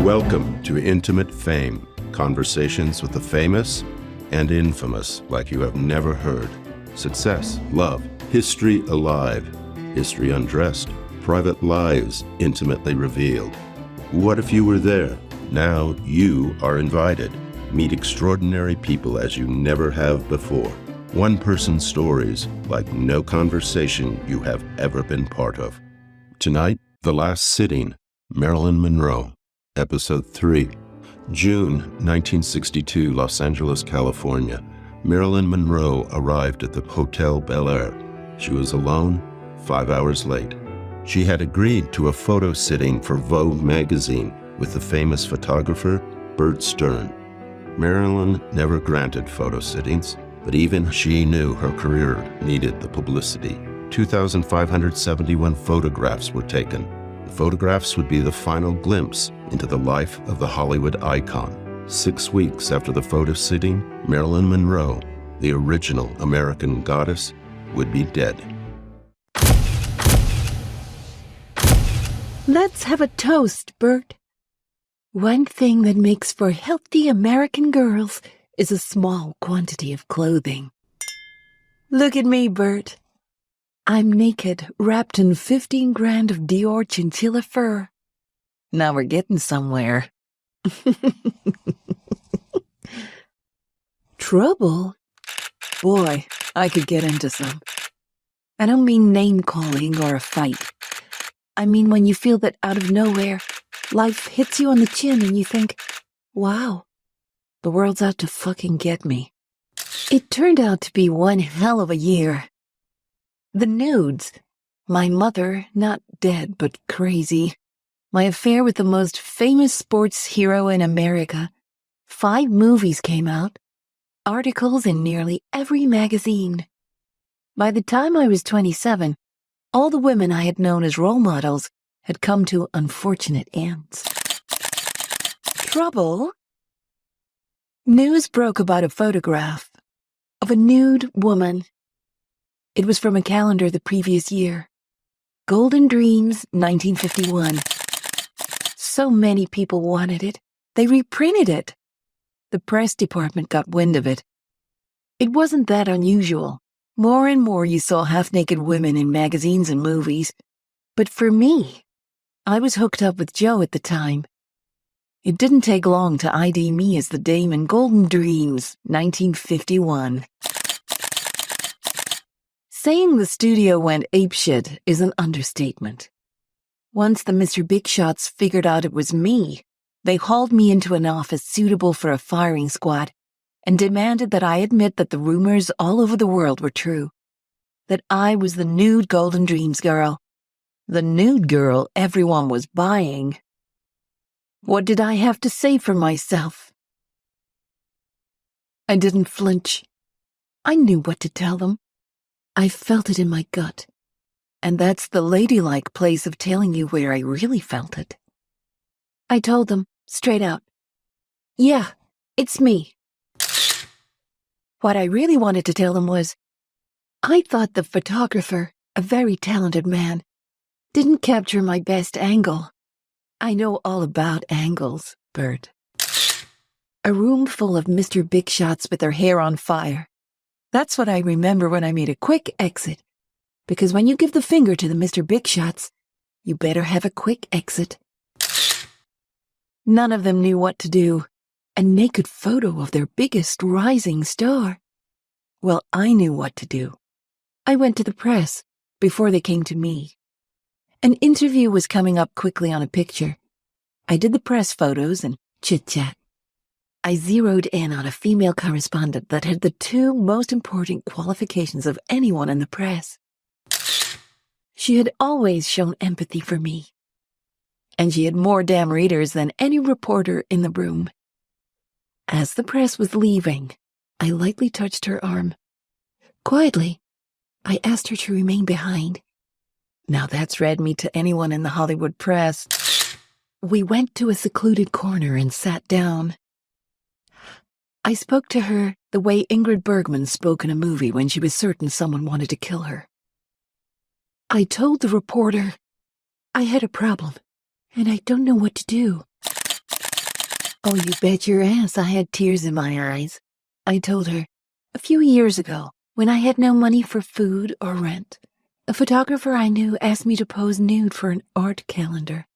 Welcome to Intimate Fame, conversations with the famous and infamous like you have never heard. Success, love, history alive, history undressed, private lives intimately revealed. What if you were there? Now you are invited. Meet extraordinary people as you never have before. One-person stories like no conversation you have ever been part of. Tonight, The Last Sitting, Marilyn Monroe, Episode 3. June 1962, Los Angeles, California. Marilyn Monroe arrived at the Hotel Bel-Air. She was alone, 5 hours late. She had agreed to a photo sitting for Vogue magazine with the famous photographer Bert Stern. Marilyn never granted photo sittings, but even she knew her career needed the publicity. 2,571 photographs were taken. The photographs would be the final glimpse into the life of the Hollywood icon. 6 weeks after the photo sitting, Marilyn Monroe, the original American goddess, would be dead. Let's have a toast, Bert. One thing that makes for healthy American girls is a small quantity of clothing. Look at me, Bert. I'm naked, wrapped in 15 grand of Dior chinchilla fur. Now we're getting somewhere. Trouble? Boy, I could get into some. I don't mean name-calling or a fight. I mean when you feel that out of nowhere, life hits you on the chin and you think, wow, the world's out to fucking get me. It turned out to be one hell of a year. The nudes. My mother, not dead but crazy. My affair with the most famous sports hero in America. 5 movies came out. Articles in nearly every magazine. By the time I was 27, all the women I had known as role models had come to unfortunate ends. Trouble? News broke about a photograph of a nude woman. It was from a calendar the previous year. Golden Dreams, 1951. So many people wanted it, they reprinted it. The press department got wind of it. It wasn't that unusual. More and more you saw half-naked women in magazines and movies. But for me, I was hooked up with Joe at the time. It didn't take long to ID me as the dame in Golden Dreams, 1951. Saying the studio went apeshit is an understatement. Once the Mr. Big Shots figured out it was me, they hauled me into an office suitable for a firing squad and demanded that I admit that the rumors all over the world were true. That I was the nude Golden Dreams girl. The nude girl everyone was buying. What did I have to say for myself? I didn't flinch. I knew what to tell them. I felt it in my gut. And that's the ladylike place of telling you where I really felt it. I told them, straight out, yeah, it's me. What I really wanted to tell them was, I thought the photographer, a very talented man, didn't capture my best angle. I know all about angles, Bert. A room full of Mr. Big Shots with their hair on fire. That's what I remember when I made a quick exit. Because when you give the finger to the Mr. Big Shots, you better have a quick exit. None of them knew what to do. A naked photo of their biggest rising star. Well, I knew what to do. I went to the press before they came to me. An interview was coming up quickly on a picture. I did the press photos and chit-chat. I zeroed in on a female correspondent that had the 2 most important qualifications of anyone in the press. She had always shown empathy for me. And she had more damn readers than any reporter in the room. As the press was leaving, I lightly touched her arm. Quietly, I asked her to remain behind. Now that's read me to anyone in the Hollywood press. We went to a secluded corner and sat down. I spoke to her the way Ingrid Bergman spoke in a movie when she was certain someone wanted to kill her. I told the reporter I had a problem, and I don't know what to do. Oh, you bet your ass I had tears in my eyes. I told her, a few years ago, when I had no money for food or rent, a photographer I knew asked me to pose nude for an art calendar.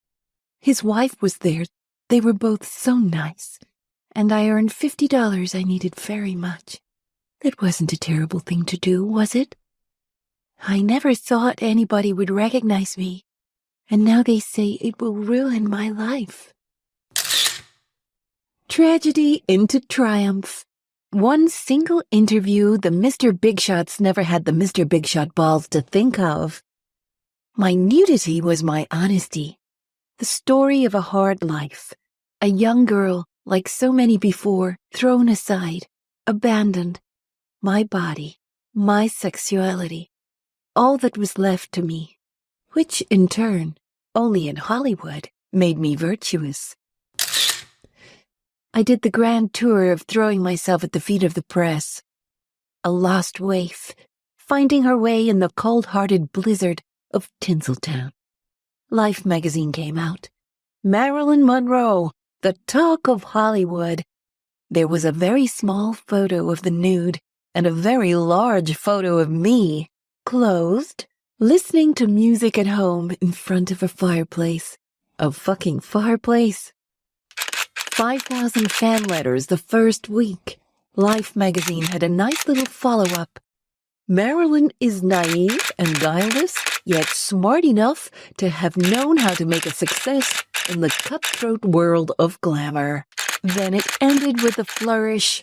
His wife was there. They were both so nice. And I earned $50 I needed very much. That wasn't a terrible thing to do, was it? I never thought anybody would recognize me. And now they say it will ruin my life. Tragedy into triumph. One single interview the Mr. Big Shots never had the Mr. Big Shot balls to think of. My nudity was my honesty. The story of a hard life. A young girl, like so many before, thrown aside, abandoned. My body, my sexuality, all that was left to me, which in turn, only in Hollywood, made me virtuous. I did the grand tour of throwing myself at the feet of the press. A lost waif, finding her way in the cold-hearted blizzard of Tinseltown. Life magazine came out. Marilyn Monroe, the talk of Hollywood. There was a very small photo of the nude and a very large photo of me, clothed, listening to music at home in front of a fireplace. A fucking fireplace. 5,000 fan letters the first week. Life magazine had a nice little follow-up. Marilyn is naive and guileless, yet smart enough to have known how to make a success in the cutthroat world of glamour. Then it ended with a flourish.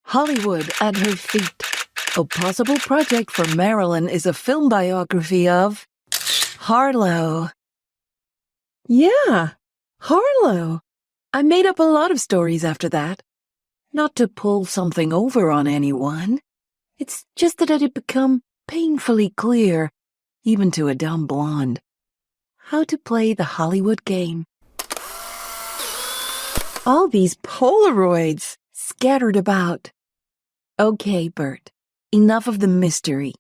Hollywood at her feet. A possible project for Marilyn is a film biography of Harlow. Yeah, Harlow. I made up a lot of stories after that. Not to pull something over on anyone. It's just that it had become painfully clear, even to a dumb blonde, how to play the Hollywood game. All these Polaroids scattered about. Okay, Bert, enough of the mystery.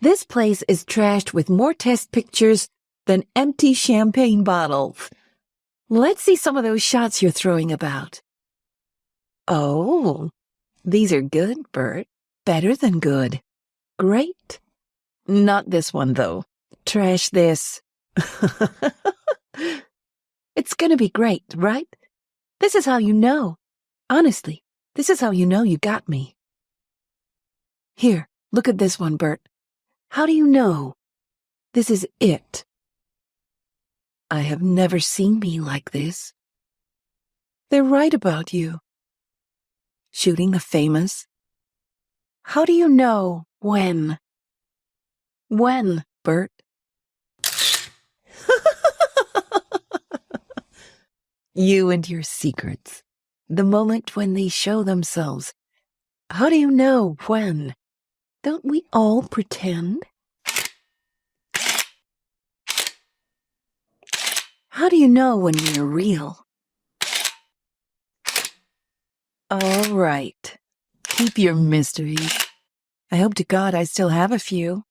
This place is trashed with more test pictures than empty champagne bottles. Let's see some of those shots you're throwing about. Oh, these are good, Bert. Better than good. Great. Not this one, though. Trash this. It's gonna be great, right? This is how you know. Honestly, this is how you know you got me. Here, look at this one, Bert. How do you know? This is it. I have never seen me like this. They're right about you. Shooting the famous. How do you know when? When, Bert? You and your secrets. The moment when they show themselves. How do you know when? Don't we all pretend? How do you know when we're real? All right. Keep your mysteries. I hope to God I still have a few.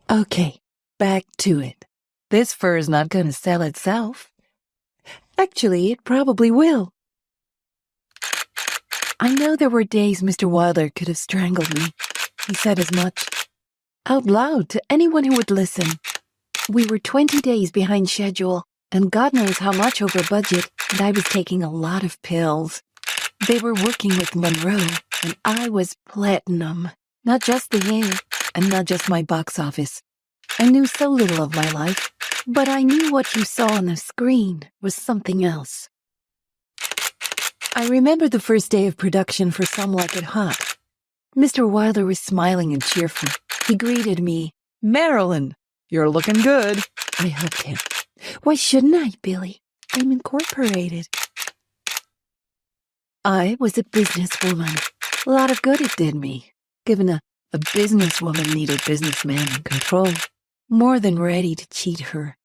Okay, back to it. This fur's not going to sell itself. Actually, it probably will. I know there were days Mr. Wilder could have strangled me. He said as much. Out loud to anyone who would listen. We were 20 days behind schedule, and God knows how much over budget, and I was taking a lot of pills. They were working with Monroe, and I was platinum. Not just the hair, and not just my box office. I knew so little of my life, but I knew what you saw on the screen was something else. I remember the first day of production for Some Like It Hot. Mr. Wilder was smiling and cheerful. He greeted me. Marilyn, you're looking good. I hugged him. Why shouldn't I, Billy? I'm incorporated. I was a businesswoman. A lot of good it did me, given a businesswoman needed businessman in control, more than ready to cheat her.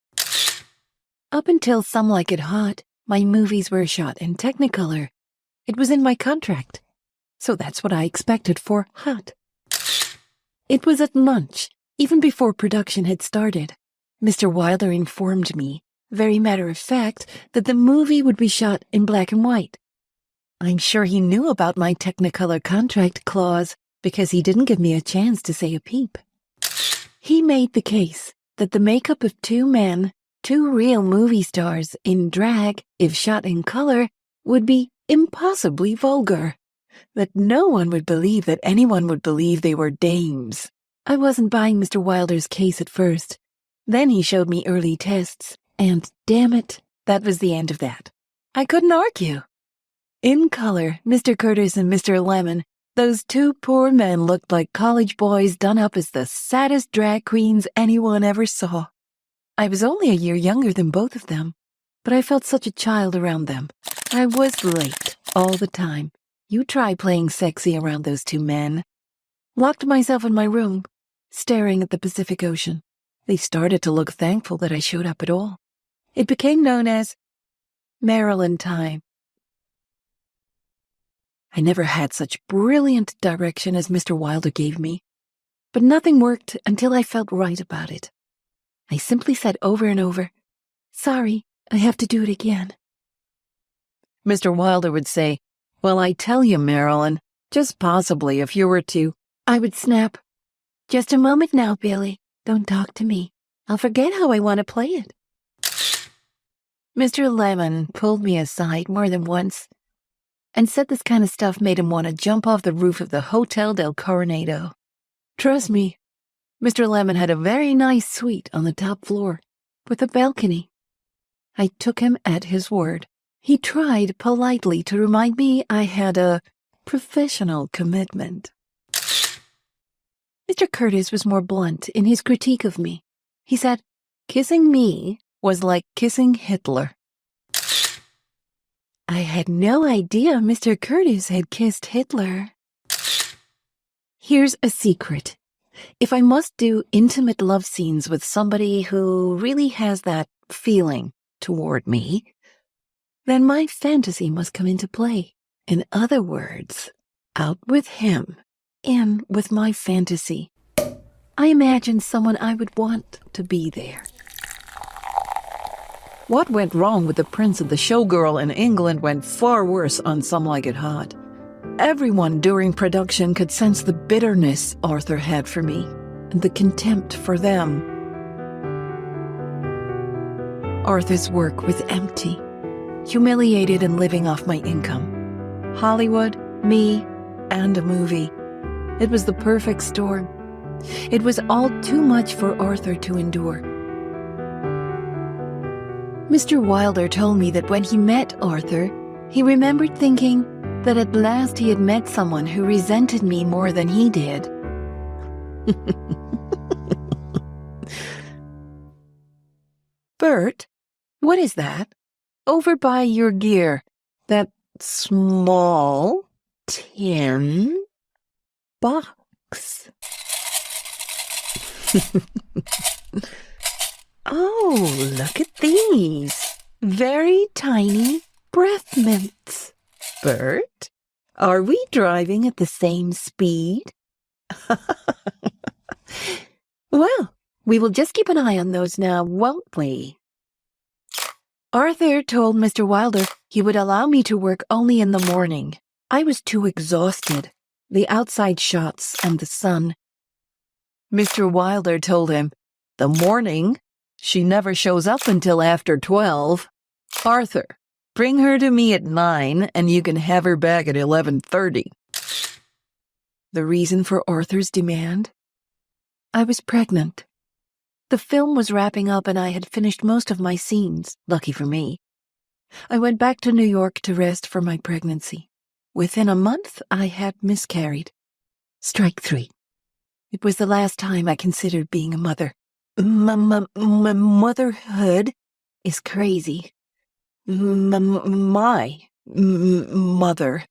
Up until Some Like It Hot, my movies were shot in Technicolor. It was in my contract, so that's what I expected for Hot. It was at lunch, even before production had started. Mr. Wilder informed me very matter of fact, that the movie would be shot in black and white. I'm sure he knew about my Technicolor contract clause because he didn't give me a chance to say a peep. He made the case that the makeup of two men, two real movie stars in drag, if shot in color, would be impossibly vulgar, that no one would believe that anyone would believe they were dames. I wasn't buying Mr. Wilder's case at first. Then he showed me early tests, and damn it, that was the end of that. I couldn't argue. In color, Mr. Curtis and Mr. Lemon, those two poor men looked like college boys done up as the saddest drag queens anyone ever saw. I was only a year younger than both of them, but I felt such a child around them. I was late all the time. You try playing sexy around those two men. Locked myself in my room, staring at the Pacific Ocean. They started to look thankful that I showed up at all. It became known as Marilyn time. I never had such brilliant direction as Mr. Wilder gave me, but nothing worked until I felt right about it. I simply said over and over, "Sorry, I have to do it again." Mr. Wilder would say, "Well, I tell you, Marilyn, just possibly if you were to..." I would snap, "Just a moment now, Billy. Don't talk to me. I'll forget how I want to play it." Mr. Lemon pulled me aside more than once and said this kind of stuff made him want to jump off the roof of the Hotel del Coronado. Trust me, Mr. Lemon had a very nice suite on the top floor with a balcony. I took him at his word. He tried politely to remind me I had a professional commitment. Mr. Curtis was more blunt in his critique of me. He said, kissing me was like kissing Hitler. I had no idea Mr. Curtis had kissed Hitler. Here's a secret. If I must do intimate love scenes with somebody who really has that feeling toward me, then my fantasy must come into play. In other words, out with him, in with my fantasy. I imagined someone I would want to be there. What went wrong with the Prince of the Showgirl in England went far worse on Some Like It Hot. Everyone during production could sense the bitterness Arthur had for me and the contempt for them. Arthur's work was empty, humiliated and living off my income. Hollywood, me, and a movie. It was the perfect storm. It was all too much for Arthur to endure. Mr. Wilder told me that when he met Arthur, he remembered thinking that at last he had met someone who resented me more than he did. Bert, what is that? Over by your gear, that small tin box. Oh, look at these. Very tiny breath mints. Bert, are we driving at the same speed? Well, we will just keep an eye on those now, won't we? Arthur told Mr. Wilder he would allow me to work only in the morning. I was too exhausted. The outside shots and the sun. Mr. Wilder told him, "The morning? She never shows up until after 12. Arthur, bring her to me at 9 and you can have her back at 11:30. The reason for Arthur's demand? I was pregnant. The film was wrapping up and I had finished most of my scenes, lucky for me. I went back to New York to rest for my pregnancy. Within a month, I had miscarried. Strike 3. It was the last time I considered being a mother. Motherhood is crazy. My mother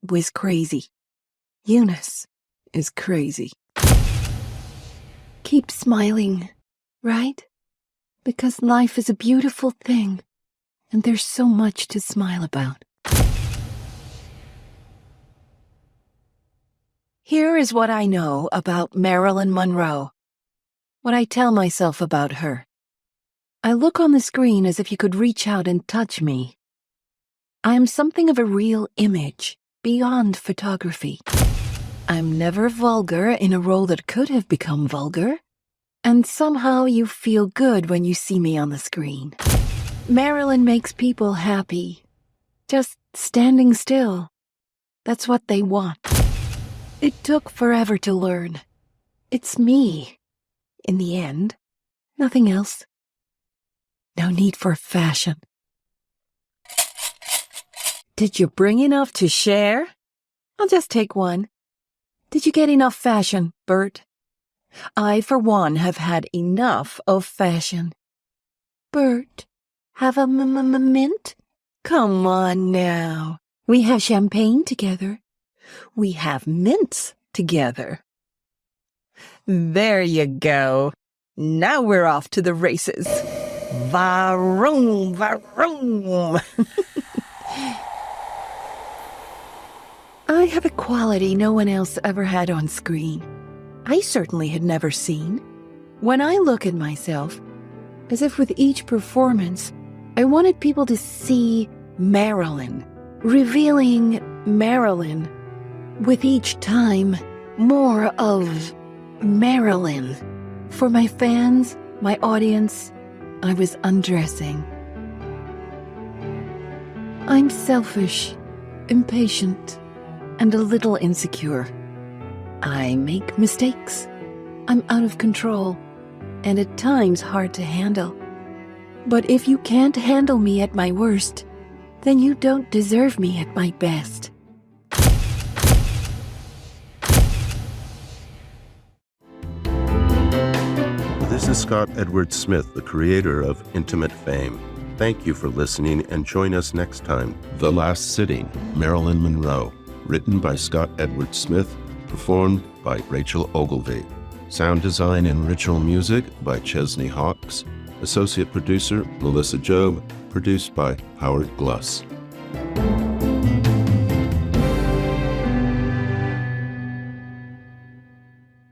was crazy. Eunice is crazy. Keep smiling, right? Because life is a beautiful thing, and there's so much to smile about. Here is what I know about Marilyn Monroe. What I tell myself about her. I look on the screen as if you could reach out and touch me. I am something of a real image, beyond photography. I'm never vulgar in a role that could have become vulgar. And somehow you feel good when you see me on the screen. Marilyn makes people happy. Just standing still. That's what they want. It took forever to learn. It's me. In the end, nothing else. No need for fashion. Did you bring enough to share? I'll just take one. Did you get enough fashion, Bert? I, for one, have had enough of fashion. Bert, have a mint? Come on now. We have champagne together. We have mints together. There you go. Now we're off to the races. Varoom, varoom. I have a quality no one else ever had on screen. I certainly had never seen. When I look at myself, as if with each performance, I wanted people to see Marilyn, revealing Marilyn. With each time, more of Marilyn. For my fans, my audience, I was undressing. I'm selfish, impatient, and a little insecure. I make mistakes. I'm out of control, and at times hard to handle. But if you can't handle me at my worst, then you don't deserve me at my best. This is Scott Edward Smith, the creator of Intimate Fame. Thank you for listening, and join us next time. The Last Sitting, Marilyn Monroe. Written by Scott Edward Smith. Performed by Rachel Ogilvy. Sound design and original music by Chesney Hawkes. Associate producer Melissa Jobe. Produced by Howard Gluss.